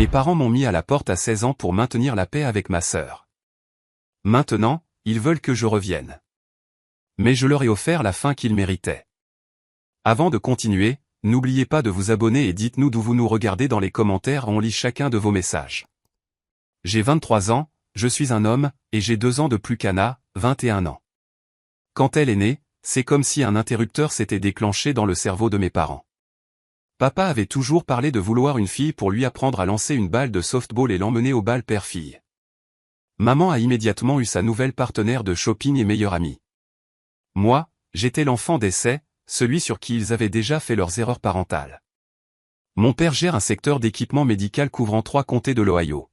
Mes parents m'ont mis à la porte à 16 ans pour maintenir la paix avec ma sœur. Maintenant, ils veulent que je revienne. Mais je leur ai offert la fin qu'ils méritaient. Avant de continuer, n'oubliez pas de vous abonner et dites-nous d'où vous nous regardez dans les commentaires, on lit chacun de vos messages. J'ai 23 ans, je suis un homme, et j'ai 2 ans de plus qu'Anna, 21 ans. Quand elle est née, c'est comme si un interrupteur s'était déclenché dans le cerveau de mes parents. Papa avait toujours parlé de vouloir une fille pour lui apprendre à lancer une balle de softball et l'emmener au bal père-fille. Maman a immédiatement eu sa nouvelle partenaire de shopping et meilleure amie. Moi, j'étais l'enfant d'essai, celui sur qui ils avaient déjà fait leurs erreurs parentales. Mon père gère un secteur d'équipement médical couvrant 3 comtés de l'Ohio.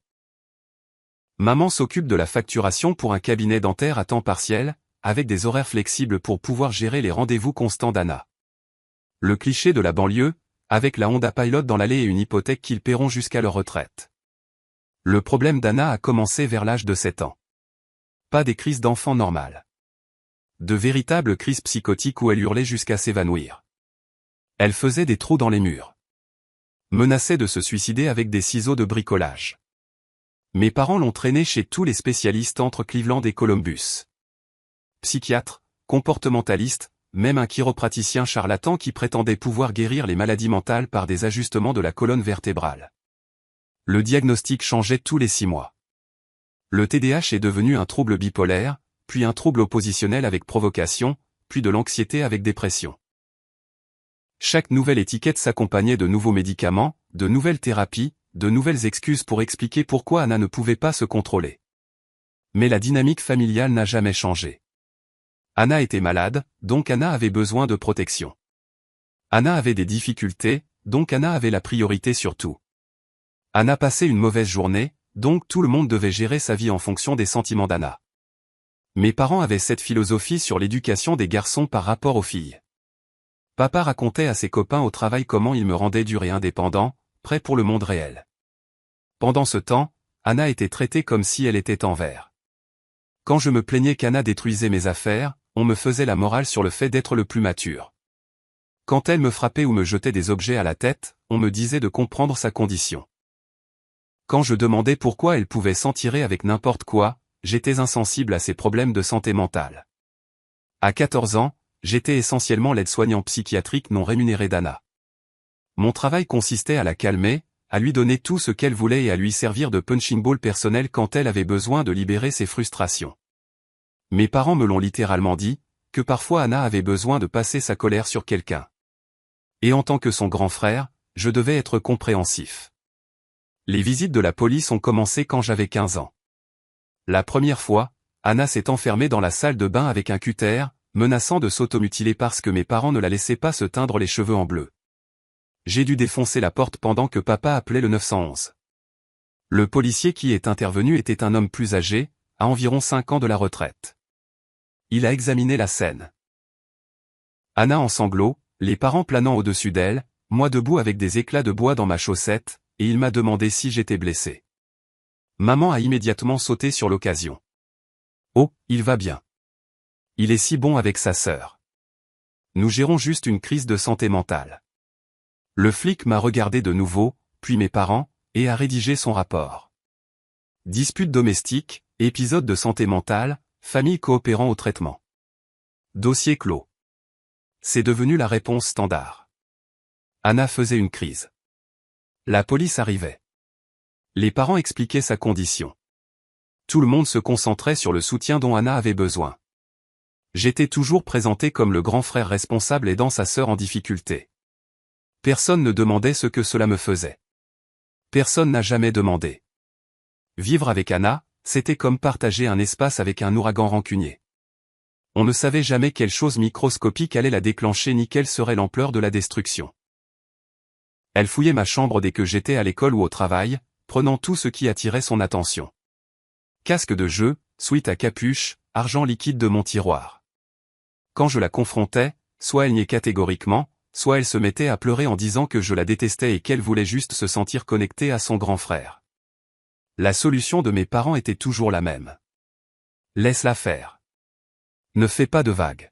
Maman s'occupe de la facturation pour un cabinet dentaire à temps partiel, avec des horaires flexibles pour pouvoir gérer les rendez-vous constants d'Anna. Le cliché de la banlieue, avec la Honda Pilot dans l'allée et une hypothèque qu'ils paieront jusqu'à leur retraite. Le problème d'Anna a commencé vers l'âge de 7 ans. Pas des crises d'enfant normales. De véritables crises psychotiques où elle hurlait jusqu'à s'évanouir. Elle faisait des trous dans les murs. Menaçait de se suicider avec des ciseaux de bricolage. Mes parents l'ont traînée chez tous les spécialistes entre Cleveland et Columbus. Psychiatre, comportementaliste, même un chiropraticien charlatan qui prétendait pouvoir guérir les maladies mentales par des ajustements de la colonne vertébrale. Le diagnostic changeait tous les 6 mois. Le TDAH est devenu un trouble bipolaire, puis un trouble oppositionnel avec provocation, puis de l'anxiété avec dépression. Chaque nouvelle étiquette s'accompagnait de nouveaux médicaments, de nouvelles thérapies, de nouvelles excuses pour expliquer pourquoi Anna ne pouvait pas se contrôler. Mais la dynamique familiale n'a jamais changé. Anna était malade, donc Anna avait besoin de protection. Anna avait des difficultés, donc Anna avait la priorité sur tout. Anna passait une mauvaise journée, donc tout le monde devait gérer sa vie en fonction des sentiments d'Anna. Mes parents avaient cette philosophie sur l'éducation des garçons par rapport aux filles. Papa racontait à ses copains au travail comment il me rendait dur et indépendant, prêt pour le monde réel. Pendant ce temps, Anna était traitée comme si elle était en verre. Quand je me plaignais qu'Anna détruisait mes affaires, on me faisait la morale sur le fait d'être le plus mature. Quand elle me frappait ou me jetait des objets à la tête, on me disait de comprendre sa condition. Quand je demandais pourquoi elle pouvait s'en tirer avec n'importe quoi, j'étais insensible à ses problèmes de santé mentale. À 14 ans, j'étais essentiellement l'aide-soignant psychiatrique non rémunéré d'Anna. Mon travail consistait à la calmer, à lui donner tout ce qu'elle voulait et à lui servir de punching ball personnel quand elle avait besoin de libérer ses frustrations. Mes parents me l'ont littéralement dit, que parfois Anna avait besoin de passer sa colère sur quelqu'un. Et en tant que son grand frère, je devais être compréhensif. Les visites de la police ont commencé quand j'avais 15 ans. La première fois, Anna s'est enfermée dans la salle de bain avec un cutter, menaçant de s'automutiler parce que mes parents ne la laissaient pas se teindre les cheveux en bleu. J'ai dû défoncer la porte pendant que papa appelait le 911. Le policier qui est intervenu était un homme plus âgé, à environ 5 ans de la retraite. Il a examiné la scène. Anna en sanglots, les parents planant au-dessus d'elle, moi debout avec des éclats de bois dans ma chaussette, et il m'a demandé si j'étais blessé. Maman a immédiatement sauté sur l'occasion. Oh, il va bien. Il est si bon avec sa sœur. Nous gérons juste une crise de santé mentale. Le flic m'a regardé de nouveau, puis mes parents, et a rédigé son rapport. Dispute domestique, épisode de santé mentale, famille coopérant au traitement. Dossier clos. C'est devenu la réponse standard. Anna faisait une crise. La police arrivait. Les parents expliquaient sa condition. Tout le monde se concentrait sur le soutien dont Anna avait besoin. J'étais toujours présenté comme le grand frère responsable aidant sa sœur en difficulté. Personne ne demandait ce que cela me faisait. Personne n'a jamais demandé. Vivre avec Anna, c'était comme partager un espace avec un ouragan rancunier. On ne savait jamais quelle chose microscopique allait la déclencher ni quelle serait l'ampleur de la destruction. Elle fouillait ma chambre dès que j'étais à l'école ou au travail, prenant tout ce qui attirait son attention. Casque de jeu, sweat à capuche, argent liquide de mon tiroir. Quand je la confrontais, soit elle niait catégoriquement, soit elle se mettait à pleurer en disant que je la détestais et qu'elle voulait juste se sentir connectée à son grand frère. La solution de mes parents était toujours la même. Laisse-la faire. Ne fais pas de vagues.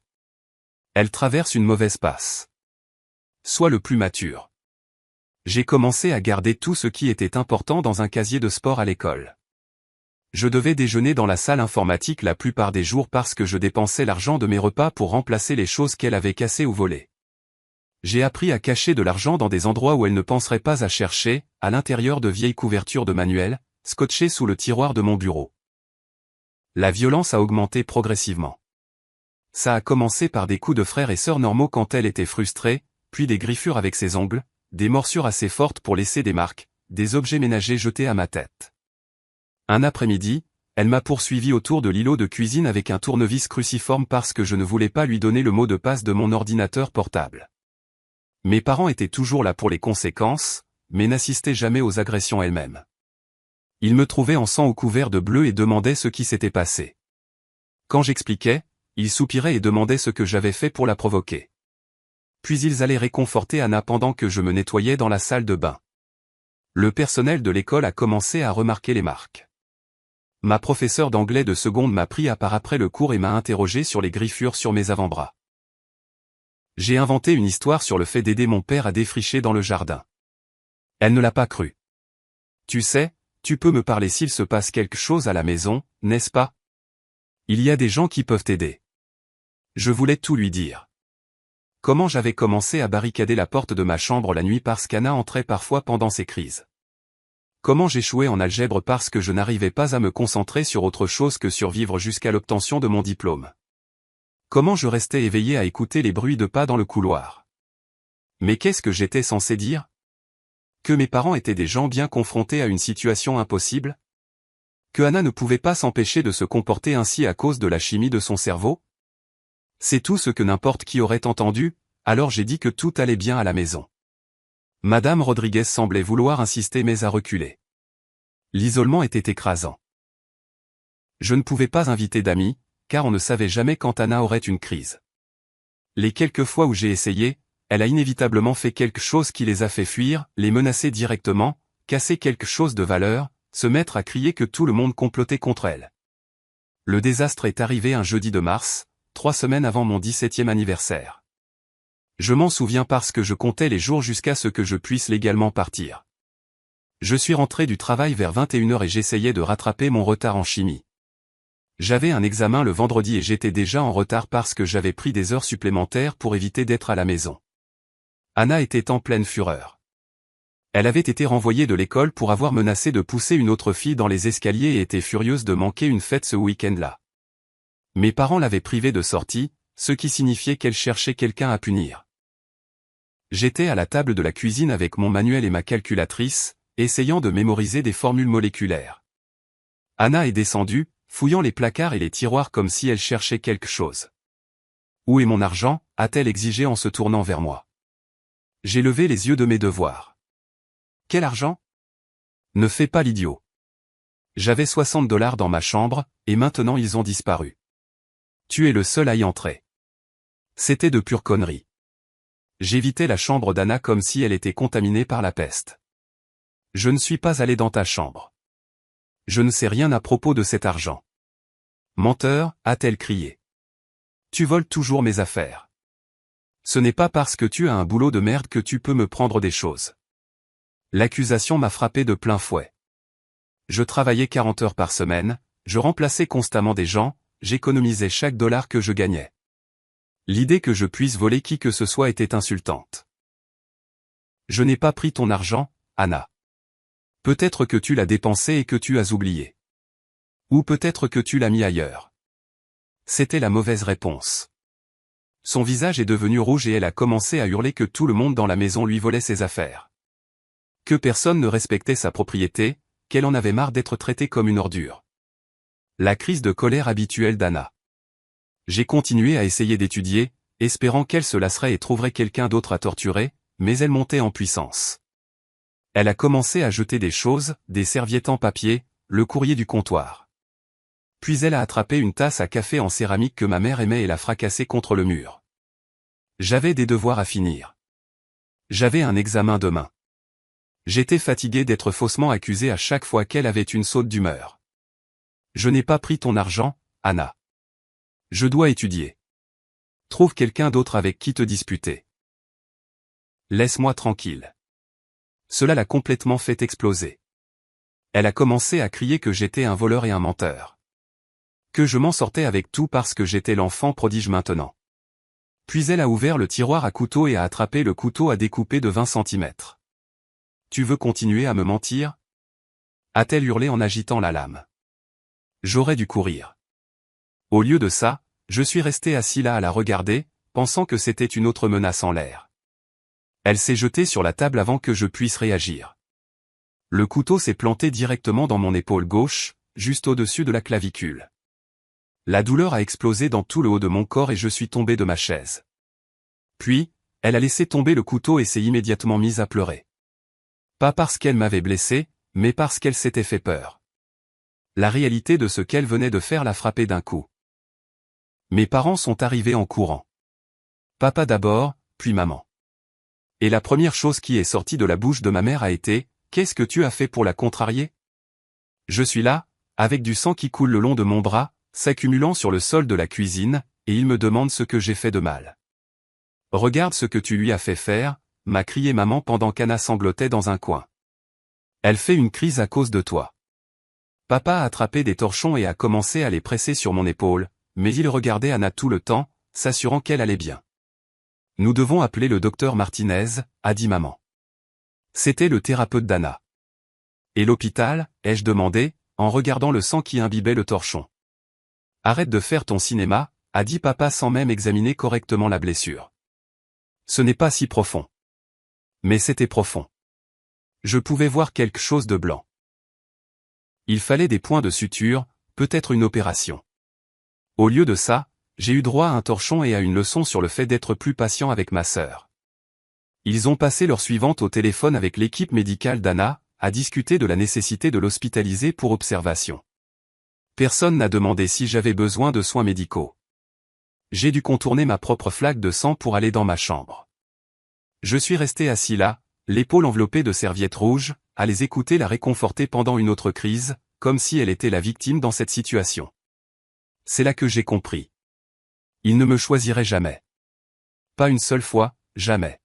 Elle traverse une mauvaise passe. Sois le plus mature. J'ai commencé à garder tout ce qui était important dans un casier de sport à l'école. Je devais déjeuner dans la salle informatique la plupart des jours parce que je dépensais l'argent de mes repas pour remplacer les choses qu'elle avait cassées ou volées. J'ai appris à cacher de l'argent dans des endroits où elle ne penserait pas à chercher, à l'intérieur de vieilles couvertures de manuels, scotchées sous le tiroir de mon bureau. La violence a augmenté progressivement. Ça a commencé par des coups de frères et sœurs normaux quand elle était frustrée, puis des griffures avec ses ongles, des morsures assez fortes pour laisser des marques, des objets ménagers jetés à ma tête. Un après-midi, elle m'a poursuivi autour de l'îlot de cuisine avec un tournevis cruciforme parce que je ne voulais pas lui donner le mot de passe de mon ordinateur portable. Mes parents étaient toujours là pour les conséquences, mais n'assistaient jamais aux agressions elles-mêmes. Ils me trouvaient en sang au couvert de bleu et demandaient ce qui s'était passé. Quand j'expliquais, ils soupiraient et demandaient ce que j'avais fait pour la provoquer. Puis ils allaient réconforter Anna pendant que je me nettoyais dans la salle de bain. Le personnel de l'école a commencé à remarquer les marques. Ma professeure d'anglais de seconde m'a pris à part après le cours et m'a interrogé sur les griffures sur mes avant-bras. J'ai inventé une histoire sur le fait d'aider mon père à défricher dans le jardin. Elle ne l'a pas cru. Tu sais, tu peux me parler s'il se passe quelque chose à la maison, n'est-ce pas? Il y a des gens qui peuvent t'aider. Je voulais tout lui dire. Comment j'avais commencé à barricader la porte de ma chambre la nuit parce qu'Anna entrait parfois pendant ses crises. Comment j'échouais en algèbre parce que je n'arrivais pas à me concentrer sur autre chose que survivre jusqu'à l'obtention de mon diplôme. Comment je restais éveillé à écouter les bruits de pas dans le couloir. Mais qu'est-ce que j'étais censé dire? Que mes parents étaient des gens bien confrontés à une situation impossible? Que Anna ne pouvait pas s'empêcher de se comporter ainsi à cause de la chimie de son cerveau? C'est tout ce que n'importe qui aurait entendu, alors j'ai dit que tout allait bien à la maison. Madame Rodriguez semblait vouloir insister mais a reculé. L'isolement était écrasant. Je ne pouvais pas inviter d'amis, car on ne savait jamais quand Anna aurait une crise. Les quelques fois où j'ai essayé, elle a inévitablement fait quelque chose qui les a fait fuir, les menacer directement, casser quelque chose de valeur, se mettre à crier que tout le monde complotait contre elle. Le désastre est arrivé un jeudi de mars, 3 semaines avant mon 17e anniversaire. Je m'en souviens parce que je comptais les jours jusqu'à ce que je puisse légalement partir. Je suis rentré du travail vers 21h et j'essayais de rattraper mon retard en chimie. J'avais un examen le vendredi et j'étais déjà en retard parce que j'avais pris des heures supplémentaires pour éviter d'être à la maison. Anna était en pleine fureur. Elle avait été renvoyée de l'école pour avoir menacé de pousser une autre fille dans les escaliers et était furieuse de manquer une fête ce week-end-là. Mes parents l'avaient privée de sortie, ce qui signifiait qu'elle cherchait quelqu'un à punir. J'étais à la table de la cuisine avec mon manuel et ma calculatrice, essayant de mémoriser des formules moléculaires. Anna est descendue, fouillant les placards et les tiroirs comme si elle cherchait quelque chose. « Où est mon argent ?» a-t-elle exigé en se tournant vers moi. J'ai levé les yeux de mes devoirs. « Quel argent ?» Ne fais pas l'idiot. J'avais $60 dans ma chambre, et maintenant ils ont disparu. Tu es le seul à y entrer. C'était de pure connerie. J'évitais la chambre d'Anna comme si elle était contaminée par la peste. Je ne suis pas allé dans ta chambre. Je ne sais rien à propos de cet argent. Menteur, a-t-elle crié. Tu voles toujours mes affaires. Ce n'est pas parce que tu as un boulot de merde que tu peux me prendre des choses. L'accusation m'a frappé de plein fouet. Je travaillais 40 heures par semaine, je remplaçais constamment des gens, j'économisais chaque dollar que je gagnais. L'idée que je puisse voler qui que ce soit était insultante. Je n'ai pas pris ton argent, Anna. Peut-être que tu l'as dépensé et que tu as oublié. Ou peut-être que tu l'as mis ailleurs. C'était la mauvaise réponse. Son visage est devenu rouge et elle a commencé à hurler que tout le monde dans la maison lui volait ses affaires. Que personne ne respectait sa propriété, qu'elle en avait marre d'être traitée comme une ordure. La crise de colère habituelle d'Anna. J'ai continué à essayer d'étudier, espérant qu'elle se lasserait et trouverait quelqu'un d'autre à torturer, mais elle montait en puissance. Elle a commencé à jeter des choses, des serviettes en papier, le courrier du comptoir. Puis elle a attrapé une tasse à café en céramique que ma mère aimait et l'a fracassée contre le mur. J'avais des devoirs à finir. J'avais un examen demain. J'étais fatigué d'être faussement accusé à chaque fois qu'elle avait une saute d'humeur. Je n'ai pas pris ton argent, Anna. Je dois étudier. Trouve quelqu'un d'autre avec qui te disputer. Laisse-moi tranquille. Cela l'a complètement fait exploser. Elle a commencé à crier que j'étais un voleur et un menteur. Que je m'en sortais avec tout parce que j'étais l'enfant prodige maintenant. Puis elle a ouvert le tiroir à couteau et a attrapé le couteau à découper de 20 centimètres. Tu veux continuer à me mentir? A-t-elle hurlé en agitant la lame. J'aurais dû courir. Au lieu de ça, je suis resté assis là à la regarder, pensant que c'était une autre menace en l'air. Elle s'est jetée sur la table avant que je puisse réagir. Le couteau s'est planté directement dans mon épaule gauche, juste au-dessus de la clavicule. La douleur a explosé dans tout le haut de mon corps et je suis tombé de ma chaise. Puis, elle a laissé tomber le couteau et s'est immédiatement mise à pleurer. Pas parce qu'elle m'avait blessé, mais parce qu'elle s'était fait peur. La réalité de ce qu'elle venait de faire l'a frappée d'un coup. Mes parents sont arrivés en courant. Papa d'abord, puis maman. Et la première chose qui est sortie de la bouche de ma mère a été « Qu'est-ce que tu as fait pour la contrarier ?» Je suis là, avec du sang qui coule le long de mon bras, s'accumulant sur le sol de la cuisine, et il me demande ce que j'ai fait de mal. « Regarde ce que tu lui as fait faire », m'a crié maman pendant qu'Anna sanglotait dans un coin. « Elle fait une crise à cause de toi. » Papa a attrapé des torchons et a commencé à les presser sur mon épaule, mais il regardait Anna tout le temps, s'assurant qu'elle allait bien. « Nous devons appeler le docteur Martinez, » a dit maman. C'était le thérapeute d'Anna. « Et l'hôpital ?» ai-je demandé, en regardant le sang qui imbibait le torchon. « Arrête de faire ton cinéma » a dit papa sans même examiner correctement la blessure. Ce n'est pas si profond. Mais c'était profond. Je pouvais voir quelque chose de blanc. Il fallait des points de suture, peut-être une opération. Au lieu de ça, j'ai eu droit à un torchon et à une leçon sur le fait d'être plus patient avec ma sœur. Ils ont passé l'heure suivante au téléphone avec l'équipe médicale d'Anna, à discuter de la nécessité de l'hospitaliser pour observation. Personne n'a demandé si j'avais besoin de soins médicaux. J'ai dû contourner ma propre flaque de sang pour aller dans ma chambre. Je suis resté assis là, l'épaule enveloppée de serviettes rouges, à les écouter la réconforter pendant une autre crise, comme si elle était la victime dans cette situation. C'est là que j'ai compris. Il ne me choisirait jamais. Pas une seule fois, jamais.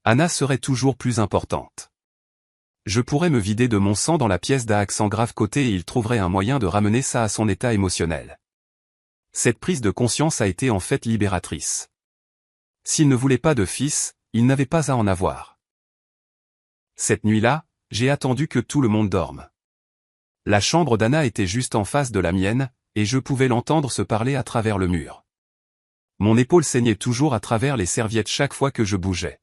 Anna serait toujours plus importante. Je pourrais me vider de mon sang dans la pièce d'à accent grave côté et il trouverait un moyen de ramener ça à son état émotionnel. Cette prise de conscience a été en fait libératrice. S'il ne voulait pas de fils, il n'avait pas à en avoir. Cette nuit-là, j'ai attendu que tout le monde dorme. La chambre d'Anna était juste en face de la mienne, et je pouvais l'entendre se parler à travers le mur. Mon épaule saignait toujours à travers les serviettes chaque fois que je bougeais.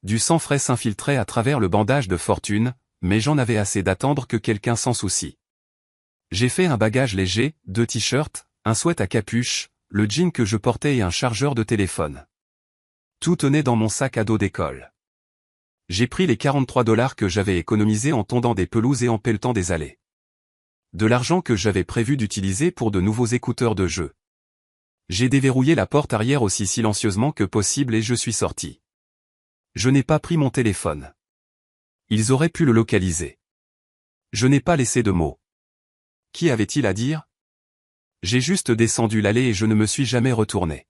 Du sang frais s'infiltrait à travers le bandage de fortune, mais j'en avais assez d'attendre que quelqu'un s'en soucie. J'ai fait un bagage léger, 2 t-shirts, un sweat à capuche, le jean que je portais et un chargeur de téléphone. Tout tenait dans mon sac à dos d'école. J'ai pris les 43 $ que j'avais économisés en tondant des pelouses et en pelletant des allées. De l'argent que j'avais prévu d'utiliser pour de nouveaux écouteurs de jeu. J'ai déverrouillé la porte arrière aussi silencieusement que possible et je suis sorti. Je n'ai pas pris mon téléphone. Ils auraient pu le localiser. Je n'ai pas laissé de mots. Qui avait-il à dire? J'ai juste descendu l'allée et je ne me suis jamais retourné.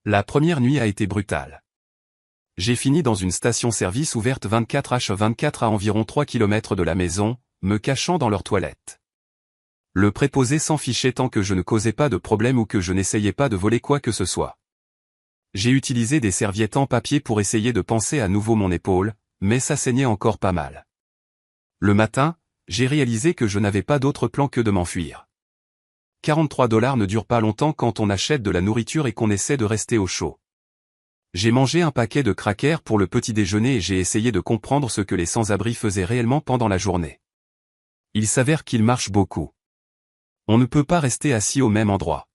La première nuit a été brutale. J'ai fini dans une station-service ouverte 24h24 à environ 3 km de la maison, me cachant dans leurs toilettes. Le préposé s'en fichait tant que je ne causais pas de problème ou que je n'essayais pas de voler quoi que ce soit. J'ai utilisé des serviettes en papier pour essayer de panser à nouveau mon épaule, mais ça saignait encore pas mal. Le matin, j'ai réalisé que je n'avais pas d'autre plan que de m'enfuir. 43 $ ne durent pas longtemps quand on achète de la nourriture et qu'on essaie de rester au chaud. J'ai mangé un paquet de crackers pour le petit déjeuner et j'ai essayé de comprendre ce que les sans-abri faisaient réellement pendant la journée. Il s'avère qu'ils marchent beaucoup. On ne peut pas rester assis au même endroit.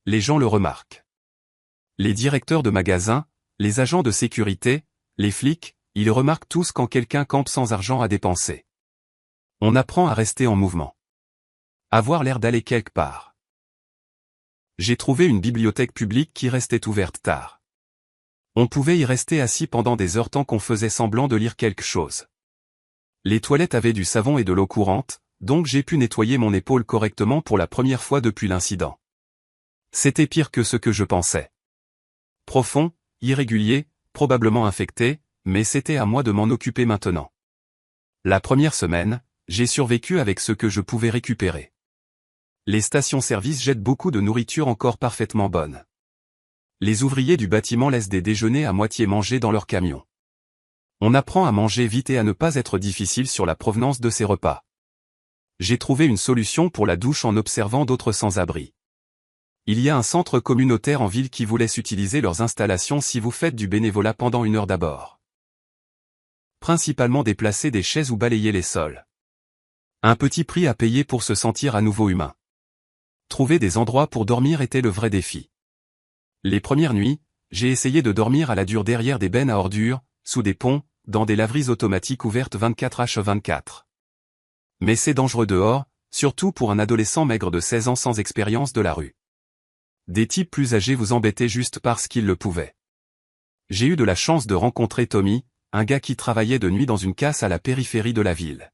Les gens le remarquent. Les directeurs de magasins, les agents de sécurité, les flics, ils remarquent tous quand quelqu'un campe sans argent à dépenser. On apprend à rester en mouvement. Avoir l'air d'aller quelque part. J'ai trouvé une bibliothèque publique qui restait ouverte tard. On pouvait y rester assis pendant des heures tant qu'on faisait semblant de lire quelque chose. Les toilettes avaient du savon et de l'eau courante, donc j'ai pu nettoyer mon épaule correctement pour la première fois depuis l'incident. C'était pire que ce que je pensais. Profond, irrégulier, probablement infecté, mais c'était à moi de m'en occuper maintenant. La première semaine, j'ai survécu avec ce que je pouvais récupérer. Les stations-service jettent beaucoup de nourriture encore parfaitement bonne. Les ouvriers du bâtiment laissent des déjeuners à moitié mangés dans leur camion. On apprend à manger vite et à ne pas être difficile sur la provenance de ses repas. J'ai trouvé une solution pour la douche en observant d'autres sans-abri. Il y a un centre communautaire en ville qui vous laisse utiliser leurs installations si vous faites du bénévolat pendant 1 heure d'abord. Principalement déplacer des chaises ou balayer les sols. Un petit prix à payer pour se sentir à nouveau humain. Trouver des endroits pour dormir était le vrai défi. Les premières nuits, j'ai essayé de dormir à la dure derrière des bennes à ordures, sous des ponts, dans des laveries automatiques ouvertes 24h/24. Mais c'est dangereux dehors, surtout pour un adolescent maigre de 16 ans sans expérience de la rue. Des types plus âgés vous embêtaient juste parce qu'ils le pouvaient. J'ai eu de la chance de rencontrer Tommy, un gars qui travaillait de nuit dans une casse à la périphérie de la ville.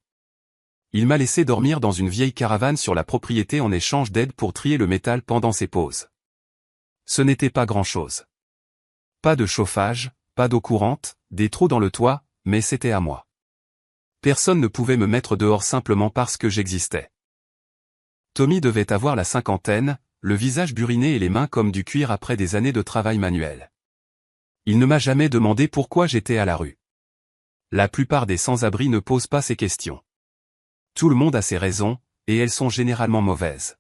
Il m'a laissé dormir dans une vieille caravane sur la propriété en échange d'aide pour trier le métal pendant ses pauses. Ce n'était pas grand-chose. Pas de chauffage, pas d'eau courante, des trous dans le toit, mais c'était à moi. Personne ne pouvait me mettre dehors simplement parce que j'existais. Tommy devait avoir la cinquantaine, le visage buriné et les mains comme du cuir après des années de travail manuel. Il ne m'a jamais demandé pourquoi j'étais à la rue. La plupart des sans-abri ne posent pas ces questions. Tout le monde a ses raisons, et elles sont généralement mauvaises.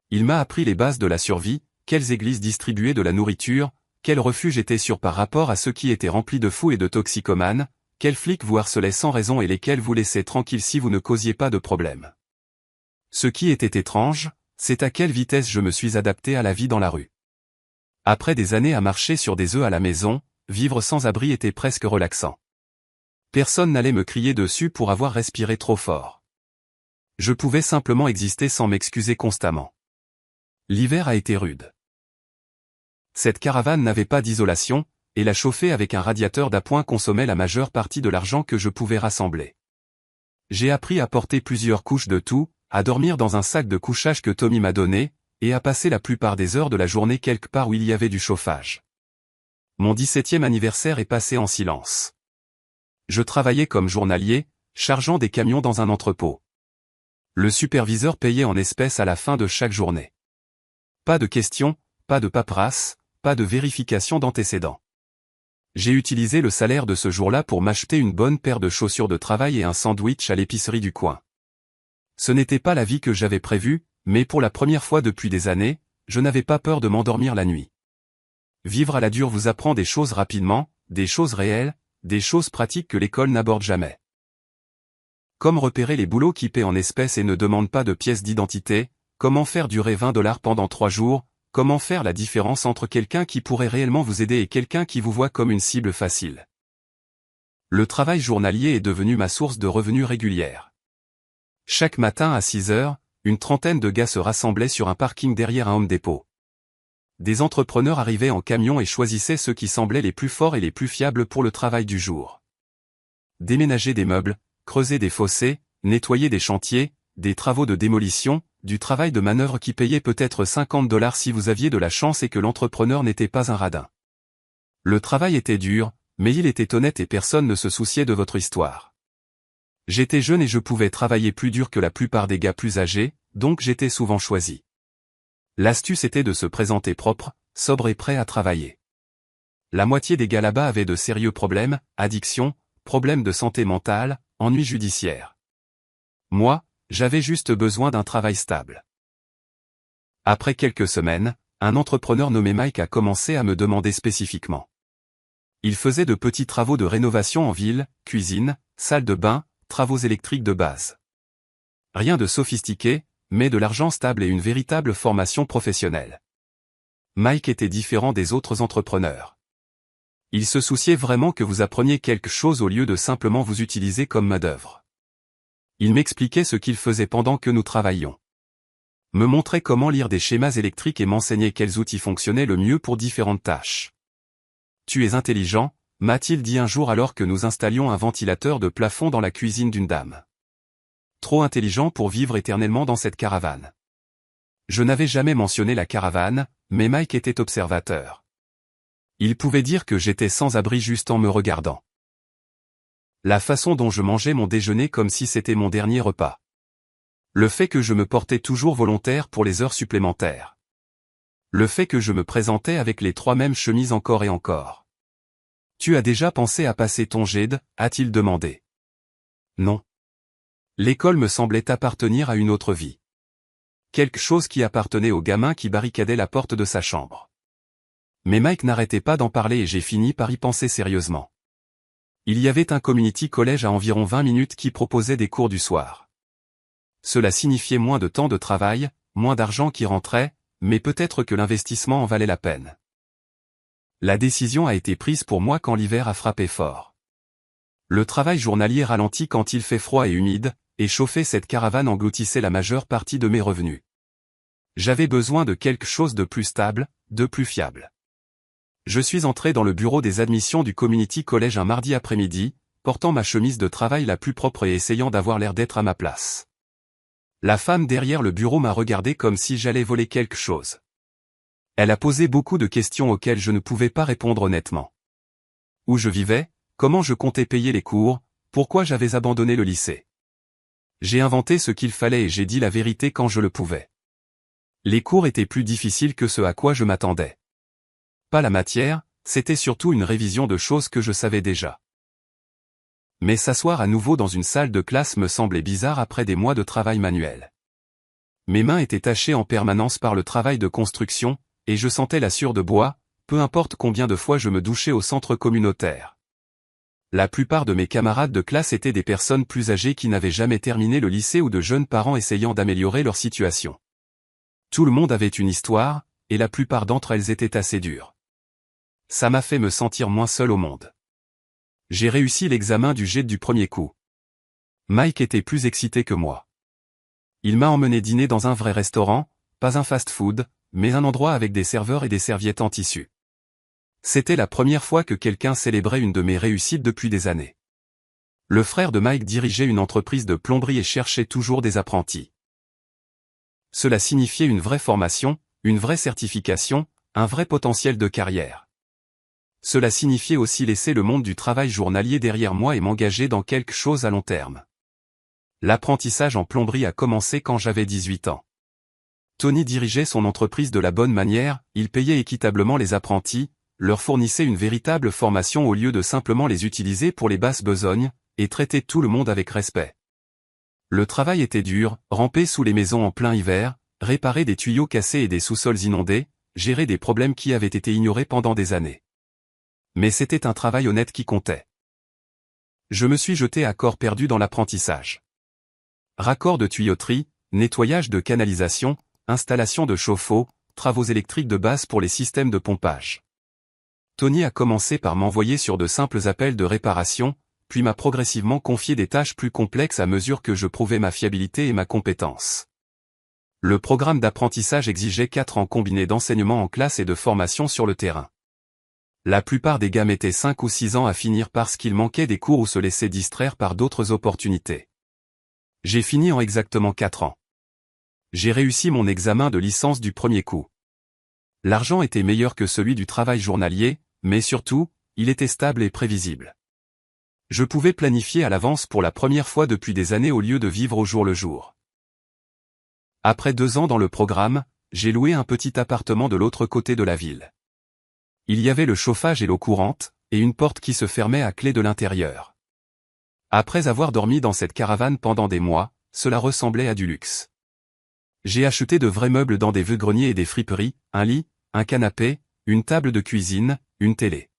Il m'a appris les bases de la survie, quelles églises distribuaient de la nourriture, quels refuges étaient sûrs par rapport à ceux qui étaient remplis de fous et de toxicomanes, quels flics vous harcelaient sans raison et lesquels vous laissaient tranquilles si vous ne causiez pas de problème. Ce qui était étrange, c'est à quelle vitesse je me suis adapté à la vie dans la rue. Après des années à marcher sur des œufs à la maison, vivre sans abri était presque relaxant. Personne n'allait me crier dessus pour avoir respiré trop fort. Je pouvais simplement exister sans m'excuser constamment. L'hiver a été rude. Cette caravane n'avait pas d'isolation, et la chauffer avec un radiateur d'appoint consommait la majeure partie de l'argent que je pouvais rassembler. J'ai appris à porter plusieurs couches de tout, à dormir dans un sac de couchage que Tommy m'a donné, et à passer la plupart des heures de la journée quelque part où il y avait du chauffage. Mon 17e anniversaire est passé en silence. Je travaillais comme journalier, chargeant des camions dans un entrepôt. Le superviseur payait en espèces à la fin de chaque journée. Pas de questions, pas de paperasse, pas de vérification d'antécédents. J'ai utilisé le salaire de ce jour-là pour m'acheter une bonne paire de chaussures de travail et un sandwich à l'épicerie du coin. Ce n'était pas la vie que j'avais prévue, mais pour la première fois depuis des années, je n'avais pas peur de m'endormir la nuit. Vivre à la dure vous apprend des choses rapidement, des choses réelles, des choses pratiques que l'école n'aborde jamais. Comme repérer les boulots qui paient en espèces et ne demandent pas de pièces d'identité, comment faire durer $20 pendant 3 jours, comment faire la différence entre quelqu'un qui pourrait réellement vous aider et quelqu'un qui vous voit comme une cible facile. Le travail journalier est devenu ma source de revenus régulière. Chaque matin à 6 heures, une trentaine de gars se rassemblaient sur un parking derrière un Home Depot. Des entrepreneurs arrivaient en camion et choisissaient ceux qui semblaient les plus forts et les plus fiables pour le travail du jour. Déménager des meubles, creuser des fossés, nettoyer des chantiers, des travaux de démolition, du travail de manœuvre qui payait peut-être $50 si vous aviez de la chance et que l'entrepreneur n'était pas un radin. Le travail était dur, mais il était honnête et personne ne se souciait de votre histoire. J'étais jeune et je pouvais travailler plus dur que la plupart des gars plus âgés, donc j'étais souvent choisi. L'astuce était de se présenter propre, sobre et prêt à travailler. La moitié des gars là-bas avaient de sérieux problèmes, addiction, problèmes de santé mentale, ennuis judiciaires. Moi, j'avais juste besoin d'un travail stable. Après quelques semaines, un entrepreneur nommé Mike a commencé à me demander spécifiquement. Il faisait de petits travaux de rénovation en ville, cuisine, salle de bain, travaux électriques de base. Rien de sophistiqué, mais de l'argent stable et une véritable formation professionnelle. Mike était différent des autres entrepreneurs. Il se souciait vraiment que vous appreniez quelque chose au lieu de simplement vous utiliser comme main-d'œuvre. Il m'expliquait ce qu'il faisait pendant que nous travaillions. Me montrait comment lire des schémas électriques et m'enseignait quels outils fonctionnaient le mieux pour différentes tâches. « Tu es intelligent », m'a-t-il dit un jour alors que nous installions un ventilateur de plafond dans la cuisine d'une dame. Trop intelligent pour vivre éternellement dans cette caravane. Je n'avais jamais mentionné la caravane, mais Mike était observateur. Il pouvait dire que j'étais sans abri juste en me regardant. La façon dont je mangeais mon déjeuner comme si c'était mon dernier repas. Le fait que je me portais toujours volontaire pour les heures supplémentaires. Le fait que je me présentais avec les 3 mêmes chemises encore et encore. Tu as déjà pensé à passer ton GED, a-t-il demandé. Non. L'école me semblait appartenir à une autre vie. Quelque chose qui appartenait au gamin qui barricadait la porte de sa chambre. Mais Mike n'arrêtait pas d'en parler et j'ai fini par y penser sérieusement. Il y avait un community college à environ 20 minutes qui proposait des cours du soir. Cela signifiait moins de temps de travail, moins d'argent qui rentrait, mais peut-être que l'investissement en valait la peine. La décision a été prise pour moi quand l'hiver a frappé fort. Le travail journalier ralentit quand il fait froid et humide, et chauffer cette caravane engloutissait la majeure partie de mes revenus. J'avais besoin de quelque chose de plus stable, de plus fiable. Je suis entré dans le bureau des admissions du Community College un mardi après-midi, portant ma chemise de travail la plus propre et essayant d'avoir l'air d'être à ma place. La femme derrière le bureau m'a regardé comme si j'allais voler quelque chose. Elle a posé beaucoup de questions auxquelles je ne pouvais pas répondre honnêtement. Où je vivais, comment je comptais payer les cours, pourquoi j'avais abandonné le lycée. J'ai inventé ce qu'il fallait et j'ai dit la vérité quand je le pouvais. Les cours étaient plus difficiles que ce à quoi je m'attendais. Pas la matière, c'était surtout une révision de choses que je savais déjà. Mais s'asseoir à nouveau dans une salle de classe me semblait bizarre après des mois de travail manuel. Mes mains étaient tachées en permanence par le travail de construction, et je sentais la sueur de bois, peu importe combien de fois je me douchais au centre communautaire. La plupart de mes camarades de classe étaient des personnes plus âgées qui n'avaient jamais terminé le lycée ou de jeunes parents essayant d'améliorer leur situation. Tout le monde avait une histoire, et la plupart d'entre elles étaient assez dures. Ça m'a fait me sentir moins seul au monde. J'ai réussi l'examen du GED du premier coup. Mike était plus excité que moi. Il m'a emmené dîner dans un vrai restaurant, pas un fast-food, mais un endroit avec des serveurs et des serviettes en tissu. C'était la première fois que quelqu'un célébrait une de mes réussites depuis des années. Le frère de Mike dirigeait une entreprise de plomberie et cherchait toujours des apprentis. Cela signifiait une vraie formation, une vraie certification, un vrai potentiel de carrière. Cela signifiait aussi laisser le monde du travail journalier derrière moi et m'engager dans quelque chose à long terme. L'apprentissage en plomberie a commencé quand j'avais 18 ans. Tony dirigeait son entreprise de la bonne manière, il payait équitablement les apprentis, leur fournissait une véritable formation au lieu de simplement les utiliser pour les basses besognes, et traitait tout le monde avec respect. Le travail était dur, ramper sous les maisons en plein hiver, réparer des tuyaux cassés et des sous-sols inondés, gérer des problèmes qui avaient été ignorés pendant des années. Mais c'était un travail honnête qui comptait. Je me suis jeté à corps perdu dans l'apprentissage. Raccords de tuyauterie, nettoyage de canalisation, installation de chauffe-eau, travaux électriques de base pour les systèmes de pompage. Tony a commencé par m'envoyer sur de simples appels de réparation, puis m'a progressivement confié des tâches plus complexes à mesure que je prouvais ma fiabilité et ma compétence. Le programme d'apprentissage exigeait 4 ans combinés d'enseignement en classe et de formation sur le terrain. La plupart des gars mettaient 5 ou 6 ans à finir parce qu'il manquait des cours ou se laissaient distraire par d'autres opportunités. J'ai fini en exactement 4 ans. J'ai réussi mon examen de licence du premier coup. L'argent était meilleur que celui du travail journalier, mais surtout, il était stable et prévisible. Je pouvais planifier à l'avance pour la première fois depuis des années au lieu de vivre au jour le jour. Après 2 ans dans le programme, j'ai loué un petit appartement de l'autre côté de la ville. Il y avait le chauffage et l'eau courante, et une porte qui se fermait à clé de l'intérieur. Après avoir dormi dans cette caravane pendant des mois, cela ressemblait à du luxe. J'ai acheté de vrais meubles dans des vœux-greniers et des friperies, un lit, un canapé, une table de cuisine, une télé.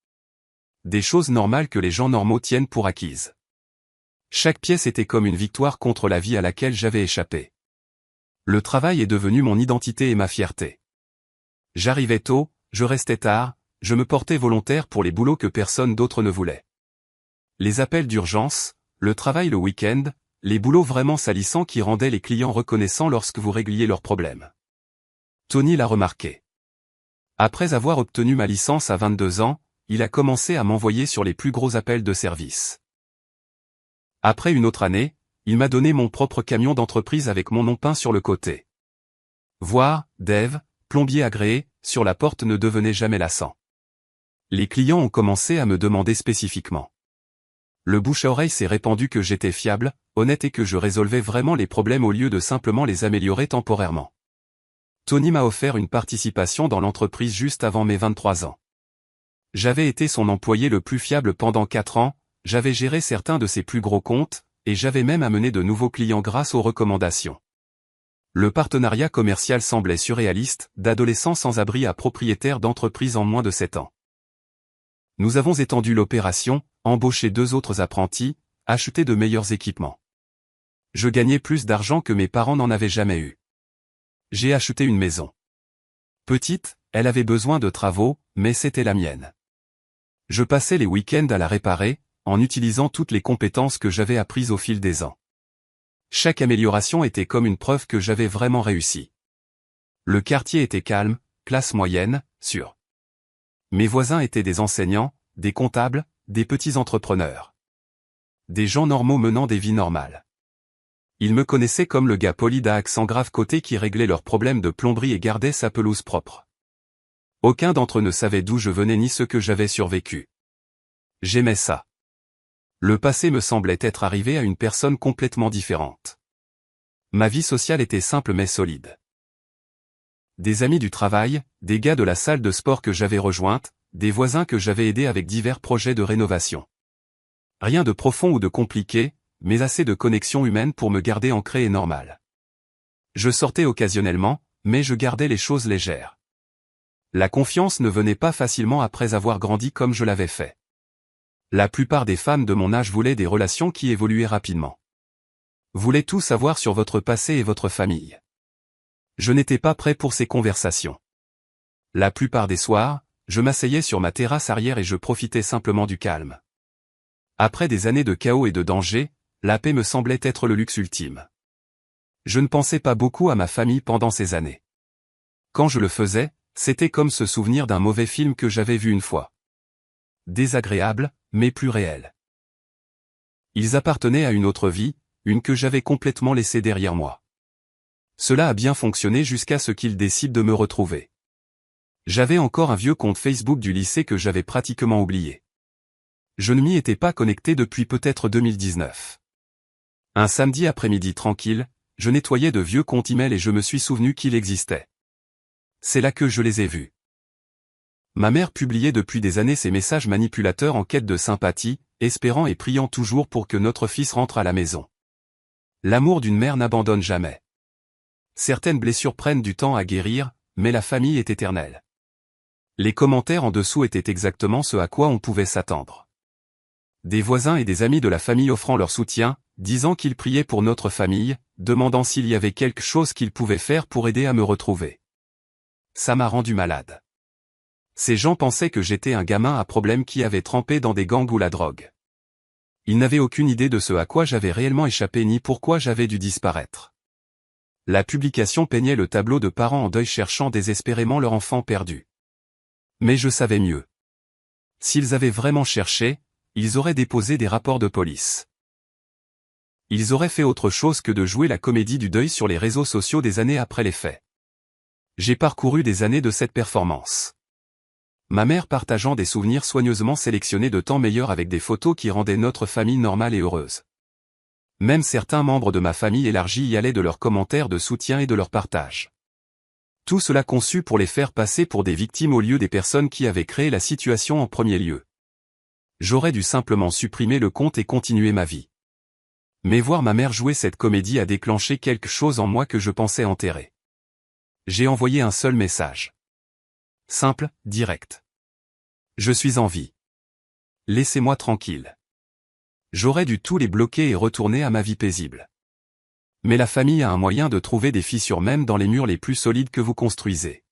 Des choses normales que les gens normaux tiennent pour acquises. Chaque pièce était comme une victoire contre la vie à laquelle j'avais échappé. Le travail est devenu mon identité et ma fierté. J'arrivais tôt, je restais tard, je me portais volontaire pour les boulots que personne d'autre ne voulait. Les appels d'urgence, le travail le week-end, les boulots vraiment salissants qui rendaient les clients reconnaissants lorsque vous régliez leurs problèmes. Tony l'a remarqué. Après avoir obtenu ma licence à 22 ans, il a commencé à m'envoyer sur les plus gros appels de service. Après une autre année, il m'a donné mon propre camion d'entreprise avec mon nom peint sur le côté. Voir, Dev, plombier agréé, sur la porte ne devenait jamais lassant. Les clients ont commencé à me demander spécifiquement. Le bouche à oreille s'est répandu que j'étais fiable, honnête et que je résolvais vraiment les problèmes au lieu de simplement les améliorer temporairement. Tony m'a offert une participation dans l'entreprise juste avant mes 23 ans. J'avais été son employé le plus fiable pendant 4 ans, j'avais géré certains de ses plus gros comptes, et j'avais même amené de nouveaux clients grâce aux recommandations. Le partenariat commercial semblait surréaliste, d'adolescents sans abri à propriétaires d'entreprises en moins de 7 ans. Nous avons étendu l'opération, embauché 2 autres apprentis, acheté de meilleurs équipements. Je gagnais plus d'argent que mes parents n'en avaient jamais eu. J'ai acheté une maison. Petite, elle avait besoin de travaux, mais c'était la mienne. Je passais les week-ends à la réparer, en utilisant toutes les compétences que j'avais apprises au fil des ans. Chaque amélioration était comme une preuve que j'avais vraiment réussi. Le quartier était calme, classe moyenne, sûr. Mes voisins étaient des enseignants, des comptables, des petits entrepreneurs. Des gens normaux menant des vies normales. Ils me connaissaient comme le gars poli d'à accent grave côté qui réglait leurs problèmes de plomberie et gardait sa pelouse propre. Aucun d'entre eux ne savait d'où je venais ni ce que j'avais survécu. J'aimais ça. Le passé me semblait être arrivé à une personne complètement différente. Ma vie sociale était simple mais solide. Des amis du travail, des gars de la salle de sport que j'avais rejointe, des voisins que j'avais aidés avec divers projets de rénovation. Rien de profond ou de compliqué, mais assez de connexions humaines pour me garder ancré et normal. Je sortais occasionnellement, mais je gardais les choses légères. La confiance ne venait pas facilement après avoir grandi comme je l'avais fait. La plupart des femmes de mon âge voulaient des relations qui évoluaient rapidement. Voulaient tout savoir sur votre passé et votre famille. Je n'étais pas prêt pour ces conversations. La plupart des soirs, je m'asseyais sur ma terrasse arrière et je profitais simplement du calme. Après des années de chaos et de danger, la paix me semblait être le luxe ultime. Je ne pensais pas beaucoup à ma famille pendant ces années. Quand je le faisais, c'était comme se souvenir d'un mauvais film que j'avais vu une fois. Désagréable, mais plus réel. Ils appartenaient à une autre vie, une que j'avais complètement laissée derrière moi. Cela a bien fonctionné jusqu'à ce qu'ils décident de me retrouver. J'avais encore un vieux compte Facebook du lycée que j'avais pratiquement oublié. Je ne m'y étais pas connecté depuis peut-être 2019. Un samedi après-midi tranquille, je nettoyais de vieux comptes email et je me suis souvenu qu'il existait. C'est là que je les ai vus. Ma mère publiait depuis des années ses messages manipulateurs en quête de sympathie, espérant et priant toujours pour que notre fils rentre à la maison. L'amour d'une mère n'abandonne jamais. Certaines blessures prennent du temps à guérir, mais la famille est éternelle. Les commentaires en dessous étaient exactement ce à quoi on pouvait s'attendre. Des voisins et des amis de la famille offrant leur soutien, disant qu'ils priaient pour notre famille, demandant s'il y avait quelque chose qu'ils pouvaient faire pour aider à me retrouver. Ça m'a rendu malade. Ces gens pensaient que j'étais un gamin à problème qui avait trempé dans des gangs ou la drogue. Ils n'avaient aucune idée de ce à quoi j'avais réellement échappé ni pourquoi j'avais dû disparaître. La publication peignait le tableau de parents en deuil cherchant désespérément leur enfant perdu. Mais je savais mieux. S'ils avaient vraiment cherché, ils auraient déposé des rapports de police. Ils auraient fait autre chose que de jouer la comédie du deuil sur les réseaux sociaux des années après les faits. J'ai parcouru des années de cette performance. Ma mère partageant des souvenirs soigneusement sélectionnés de temps meilleurs avec des photos qui rendaient notre famille normale et heureuse. Même certains membres de ma famille élargie y allaient de leurs commentaires de soutien et de leur partage. Tout cela conçu pour les faire passer pour des victimes au lieu des personnes qui avaient créé la situation en premier lieu. J'aurais dû simplement supprimer le compte et continuer ma vie. Mais voir ma mère jouer cette comédie a déclenché quelque chose en moi que je pensais enterrer. J'ai envoyé un seul message. Simple, direct. Je suis en vie. Laissez-moi tranquille. J'aurais dû tous les bloquer et retourner à ma vie paisible. Mais la famille a un moyen de trouver des fissures même dans les murs les plus solides que vous construisez.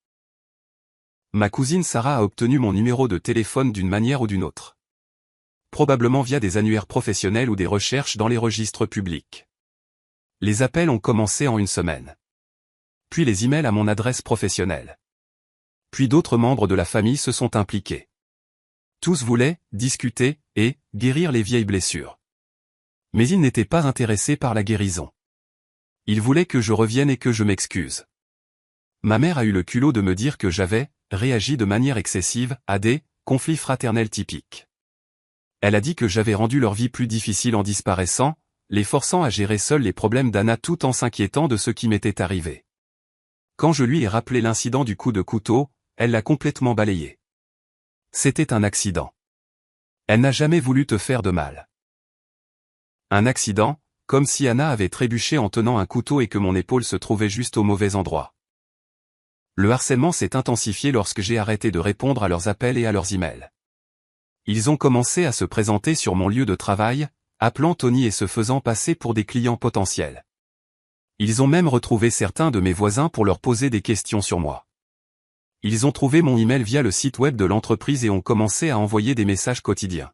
Ma cousine Sarah a obtenu mon numéro de téléphone d'une manière ou d'une autre. Probablement via des annuaires professionnels ou des recherches dans les registres publics. Les appels ont commencé en une semaine. Puis les emails à mon adresse professionnelle. Puis d'autres membres de la famille se sont impliqués. Tous voulaient discuter et guérir les vieilles blessures. Mais ils n'étaient pas intéressés par la guérison. Ils voulaient que je revienne et que je m'excuse. Ma mère a eu le culot de me dire que j'avais réagi de manière excessive à des conflits fraternels typiques. Elle a dit que j'avais rendu leur vie plus difficile en disparaissant, les forçant à gérer seuls les problèmes d'Anna tout en s'inquiétant de ce qui m'était arrivé. Quand je lui ai rappelé l'incident du coup de couteau, elle l'a complètement balayé. C'était un accident. Elle n'a jamais voulu te faire de mal. Un accident, comme si Anna avait trébuché en tenant un couteau et que mon épaule se trouvait juste au mauvais endroit. Le harcèlement s'est intensifié lorsque j'ai arrêté de répondre à leurs appels et à leurs emails. Ils ont commencé à se présenter sur mon lieu de travail, appelant Tony et se faisant passer pour des clients potentiels. Ils ont même retrouvé certains de mes voisins pour leur poser des questions sur moi. Ils ont trouvé mon email via le site web de l'entreprise et ont commencé à envoyer des messages quotidiens.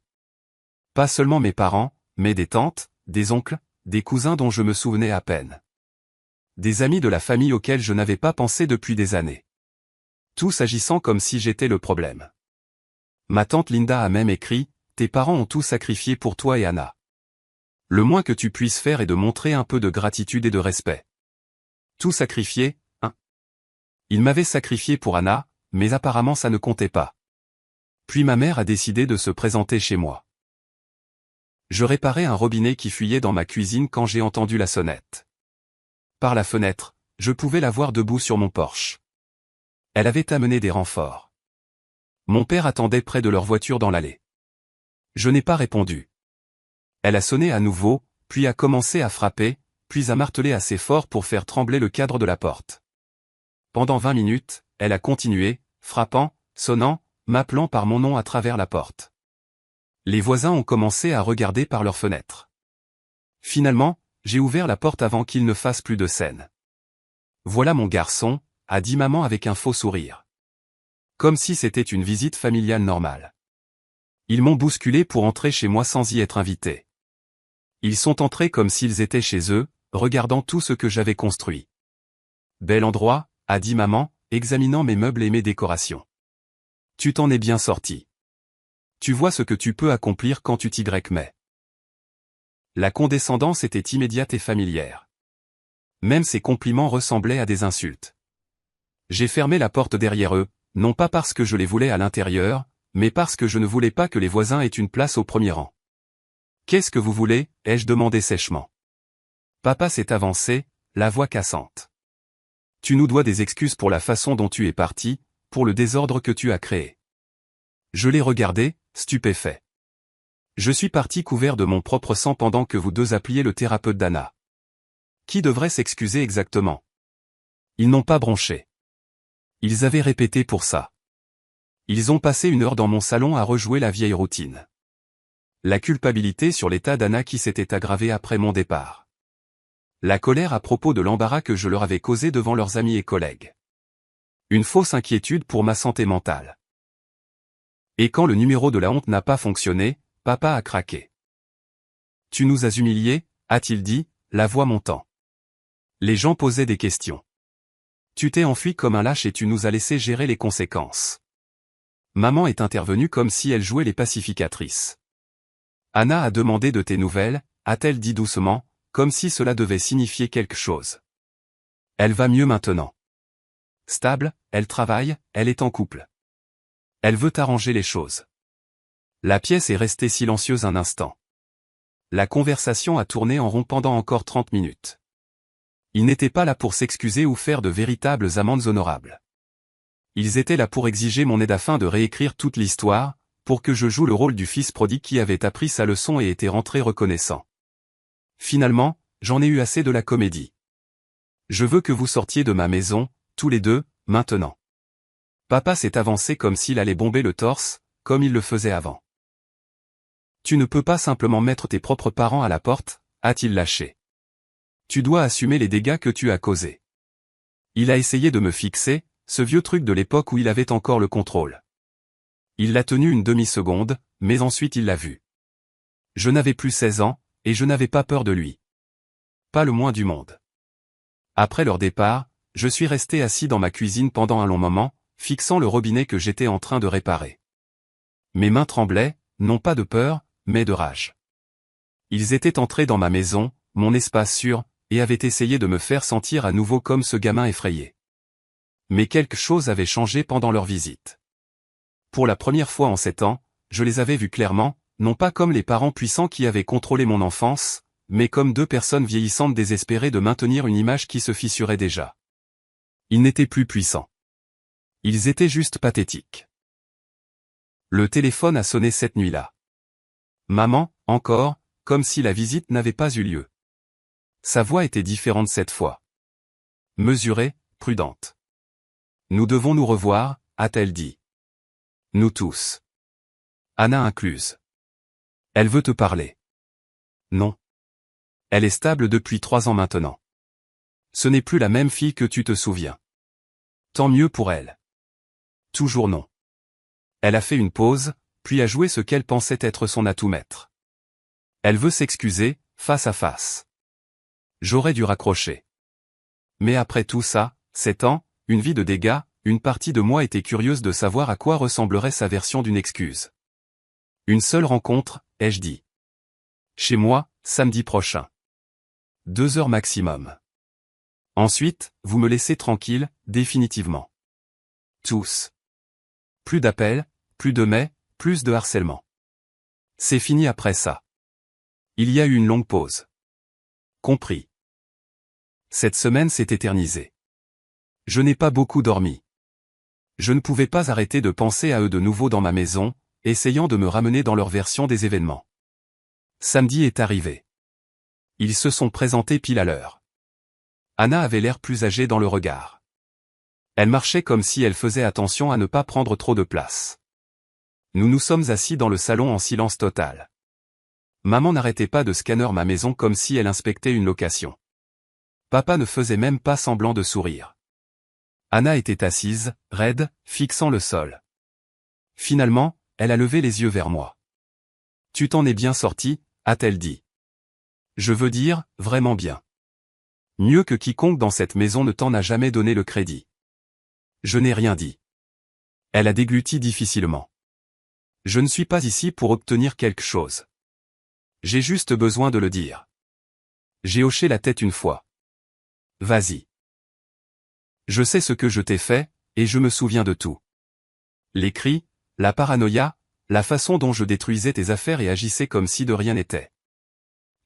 Pas seulement mes parents, mais des tantes, des oncles, des cousins dont je me souvenais à peine. Des amis de la famille auxquels je n'avais pas pensé depuis des années. Tous agissant comme si j'étais le problème. Ma tante Linda a même écrit « Tes parents ont tout sacrifié pour toi et Anna. Le moins que tu puisses faire est de montrer un peu de gratitude et de respect. » Tout sacrifié, hein? Il m'avait sacrifié pour Anna, mais apparemment ça ne comptait pas. Puis ma mère a décidé de se présenter chez moi. Je réparais un robinet qui fuyait dans ma cuisine quand j'ai entendu la sonnette. Par la fenêtre, je pouvais la voir debout sur mon porche. Elle avait amené des renforts. Mon père attendait près de leur voiture dans l'allée. Je n'ai pas répondu. Elle a sonné à nouveau, puis a commencé à frapper, puis a martelé assez fort pour faire trembler le cadre de la porte. Pendant 20 minutes, elle a continué, frappant, sonnant, m'appelant par mon nom à travers la porte. Les voisins ont commencé à regarder par leurs fenêtres. Finalement, j'ai ouvert la porte avant qu'il ne fasse plus de scène. « Voilà mon garçon », a dit maman avec un faux sourire. Comme si c'était une visite familiale normale. Ils m'ont bousculé pour entrer chez moi sans y être invité. Ils sont entrés comme s'ils étaient chez eux, regardant tout ce que j'avais construit. « Bel endroit », a dit maman, examinant mes meubles et mes décorations. « Tu t'en es bien sorti. Tu vois ce que tu peux accomplir quand tu t'y mets. » La condescendance était immédiate et familière. Même ces compliments ressemblaient à des insultes. J'ai fermé la porte derrière eux, non pas parce que je les voulais à l'intérieur, mais parce que je ne voulais pas que les voisins aient une place au premier rang. « Qu'est-ce que vous voulez ?» ai-je demandé sèchement. Papa s'est avancé, la voix cassante. « Tu nous dois des excuses pour la façon dont tu es parti, pour le désordre que tu as créé. » Je l'ai regardé, stupéfait. Je suis parti couvert de mon propre sang pendant que vous deux appeliez le thérapeute d'Anna. Qui devrait s'excuser exactement? Ils n'ont pas bronché. Ils avaient répété pour ça. Ils ont passé 1 heure dans mon salon à rejouer la vieille routine. La culpabilité sur l'état d'Anna qui s'était aggravée après mon départ. La colère à propos de l'embarras que je leur avais causé devant leurs amis et collègues. Une fausse inquiétude pour ma santé mentale. Et quand le numéro de la honte n'a pas fonctionné, papa a craqué. « Tu nous as humiliés » a-t-il dit, la voix montant. Les gens posaient des questions. « Tu t'es enfui comme un lâche et tu nous as laissé gérer les conséquences. » Maman est intervenue comme si elle jouait les pacificatrices. « Anna a demandé de tes nouvelles » a-t-elle dit doucement, comme si cela devait signifier quelque chose. « Elle va mieux maintenant. Stable, elle travaille, elle est en couple. Elle veut arranger les choses. » La pièce est restée silencieuse un instant. La conversation a tourné en rond pendant encore 30 minutes. Ils n'étaient pas là pour s'excuser ou faire de véritables amendes honorables. Ils étaient là pour exiger mon aide afin de réécrire toute l'histoire, pour que je joue le rôle du fils prodigue qui avait appris sa leçon et était rentré reconnaissant. Finalement, j'en ai eu assez de la comédie. Je veux que vous sortiez de ma maison, tous les deux, maintenant. Papa s'est avancé comme s'il allait bomber le torse, comme il le faisait avant. Tu ne peux pas simplement mettre tes propres parents à la porte, a-t-il lâché. Tu dois assumer les dégâts que tu as causés. Il a essayé de me fixer, ce vieux truc de l'époque où il avait encore le contrôle. Il l'a tenu une demi-seconde, mais ensuite il l'a vu. Je n'avais plus 16 ans, et je n'avais pas peur de lui. Pas le moins du monde. Après leur départ, je suis resté assis dans ma cuisine pendant un long moment, fixant le robinet que j'étais en train de réparer. Mes mains tremblaient, non pas de peur, mais de rage. Ils étaient entrés dans ma maison, mon espace sûr, et avaient essayé de me faire sentir à nouveau comme ce gamin effrayé. Mais quelque chose avait changé pendant leur visite. Pour la première fois en 7 ans, je les avais vus clairement, non pas comme les parents puissants qui avaient contrôlé mon enfance, mais comme deux personnes vieillissantes désespérées de maintenir une image qui se fissurait déjà. Ils n'étaient plus puissants. Ils étaient juste pathétiques. Le téléphone a sonné cette nuit-là. Maman, encore, comme si la visite n'avait pas eu lieu. Sa voix était différente cette fois. Mesurée, prudente. Nous devons nous revoir, a-t-elle dit. Nous tous. Anna incluse. Elle veut te parler. Non. Elle est stable depuis 3 ans maintenant. Ce n'est plus la même fille que tu te souviens. Tant mieux pour elle. Toujours non. Elle a fait une pause, puis a joué ce qu'elle pensait être son atout maître. Elle veut s'excuser, face à face. J'aurais dû raccrocher. Mais après tout ça, 7 ans, une vie de dégâts, une partie de moi était curieuse de savoir à quoi ressemblerait sa version d'une excuse. Une seule rencontre, ai-je dit. Chez moi, samedi prochain. 2 heures maximum. Ensuite, vous me laissez tranquille, définitivement. Tous. Plus d'appels, plus de mais, plus de harcèlement. C'est fini après ça. Il y a eu une longue pause. Compris. Cette semaine s'est éternisée. Je n'ai pas beaucoup dormi. Je ne pouvais pas arrêter de penser à eux de nouveau dans ma maison, essayant de me ramener dans leur version des événements. Samedi est arrivé. Ils se sont présentés pile à l'heure. Anna avait l'air plus âgée dans le regard. Elle marchait comme si elle faisait attention à ne pas prendre trop de place. Nous nous sommes assis dans le salon en silence total. Maman n'arrêtait pas de scanner ma maison comme si elle inspectait une location. Papa ne faisait même pas semblant de sourire. Anna était assise, raide, fixant le sol. Finalement, elle a levé les yeux vers moi. « Tu t'en es bien sorti ?» a-t-elle dit. Je veux dire, vraiment bien. Mieux que quiconque dans cette maison ne t'en a jamais donné le crédit. Je n'ai rien dit. Elle a dégluti difficilement. Je ne suis pas ici pour obtenir quelque chose. J'ai juste besoin de le dire. J'ai hoché la tête une fois. Vas-y. Je sais ce que je t'ai fait, et je me souviens de tout. Les cris, la paranoïa, la façon dont je détruisais tes affaires et agissais comme si de rien n'était.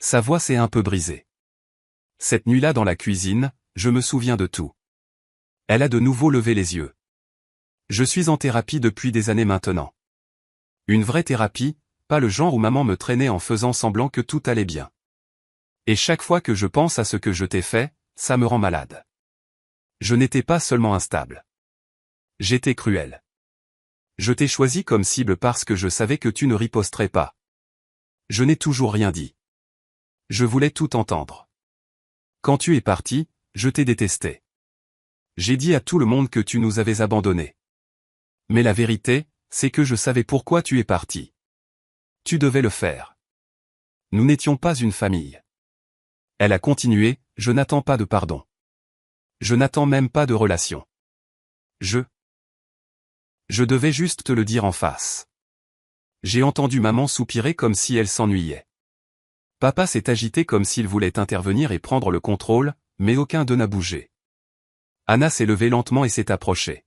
Sa voix s'est un peu brisée. Cette nuit-là dans la cuisine, je me souviens de tout. Elle a de nouveau levé les yeux. Je suis en thérapie depuis des années maintenant. Une vraie thérapie, pas le genre où maman me traînait en faisant semblant que tout allait bien. Et chaque fois que je pense à ce que je t'ai fait, ça me rend malade. Je n'étais pas seulement instable. J'étais cruel. Je t'ai choisi comme cible parce que je savais que tu ne riposterais pas. Je n'ai toujours rien dit. Je voulais tout entendre. Quand tu es parti, je t'ai détesté. J'ai dit à tout le monde que tu nous avais abandonnés. Mais la vérité, c'est que je savais pourquoi tu es parti. Tu devais le faire. Nous n'étions pas une famille. Elle a continué, je n'attends pas de pardon. Je n'attends même pas de relation. Je devais juste te le dire en face. J'ai entendu maman soupirer comme si elle s'ennuyait. Papa s'est agité comme s'il voulait intervenir et prendre le contrôle, mais aucun d'eux n'a bougé. Anna s'est levée lentement et s'est approchée.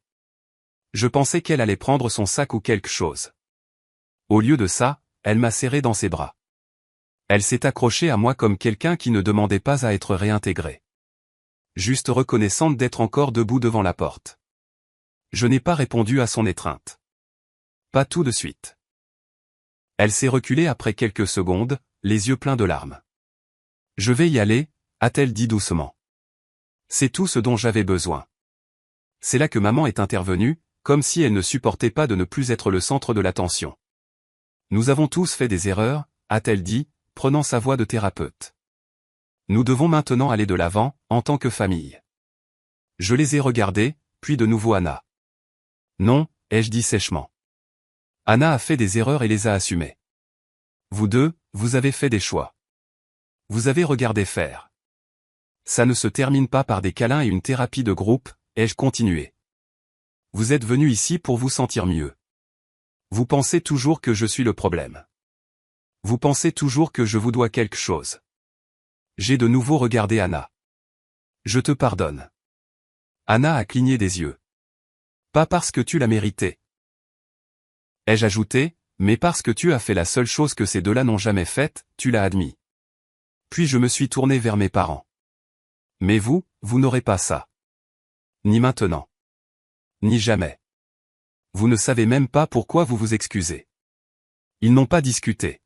Je pensais qu'elle allait prendre son sac ou quelque chose. Au lieu de ça, elle m'a serré dans ses bras. Elle s'est accrochée à moi comme quelqu'un qui ne demandait pas à être réintégré. Juste reconnaissante d'être encore debout devant la porte. Je n'ai pas répondu à son étreinte. Pas tout de suite. Elle s'est reculée après quelques secondes, les yeux pleins de larmes. Je vais y aller, a-t-elle dit doucement. C'est tout ce dont j'avais besoin. C'est là que maman est intervenue, comme si elle ne supportait pas de ne plus être le centre de l'attention. Nous avons tous fait des erreurs, a-t-elle dit, prenant sa voix de thérapeute. Nous devons maintenant aller de l'avant, en tant que famille. Je les ai regardés, puis de nouveau Anna. Non, ai-je dit sèchement. Anna a fait des erreurs et les a assumées. Vous deux, vous avez fait des choix. Vous avez regardé faire. Ça ne se termine pas par des câlins et une thérapie de groupe, ai-je continué. Vous êtes venu ici pour vous sentir mieux. Vous pensez toujours que je suis le problème. Vous pensez toujours que je vous dois quelque chose. J'ai de nouveau regardé Anna. Je te pardonne. Anna a cligné des yeux. Pas parce que tu l'as mérité. Ai-je ajouté, Mais parce que tu as fait la seule chose que ces deux-là n'ont jamais faite, tu l'as admis. Puis je me suis tourné vers mes parents. Mais vous, vous n'aurez pas ça. Ni maintenant. Ni jamais. Vous ne savez même pas pourquoi vous vous excusez. Ils n'ont pas discuté.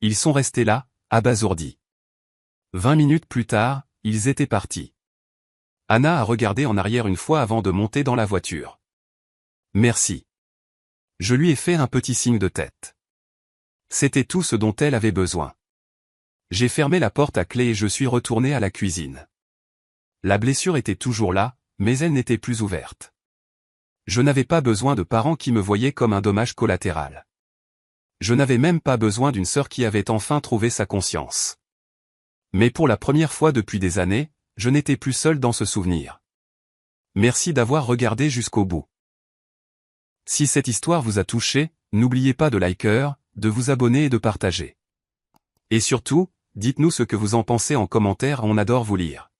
Ils sont restés là, abasourdis. 20 minutes plus tard, ils étaient partis. Anna a regardé en arrière une fois avant de monter dans la voiture. Merci. Je lui ai fait un petit signe de tête. C'était tout ce dont elle avait besoin. J'ai fermé la porte à clé et je suis retourné à la cuisine. La blessure était toujours là, mais elle n'était plus ouverte. Je n'avais pas besoin de parents qui me voyaient comme un dommage collatéral. Je n'avais même pas besoin d'une sœur qui avait enfin trouvé sa conscience. Mais pour la première fois depuis des années, je n'étais plus seul dans ce souvenir. Merci d'avoir regardé jusqu'au bout. Si cette histoire vous a touché, n'oubliez pas de liker, de vous abonner et de partager. Et surtout, dites-nous ce que vous en pensez en commentaire, on adore vous lire.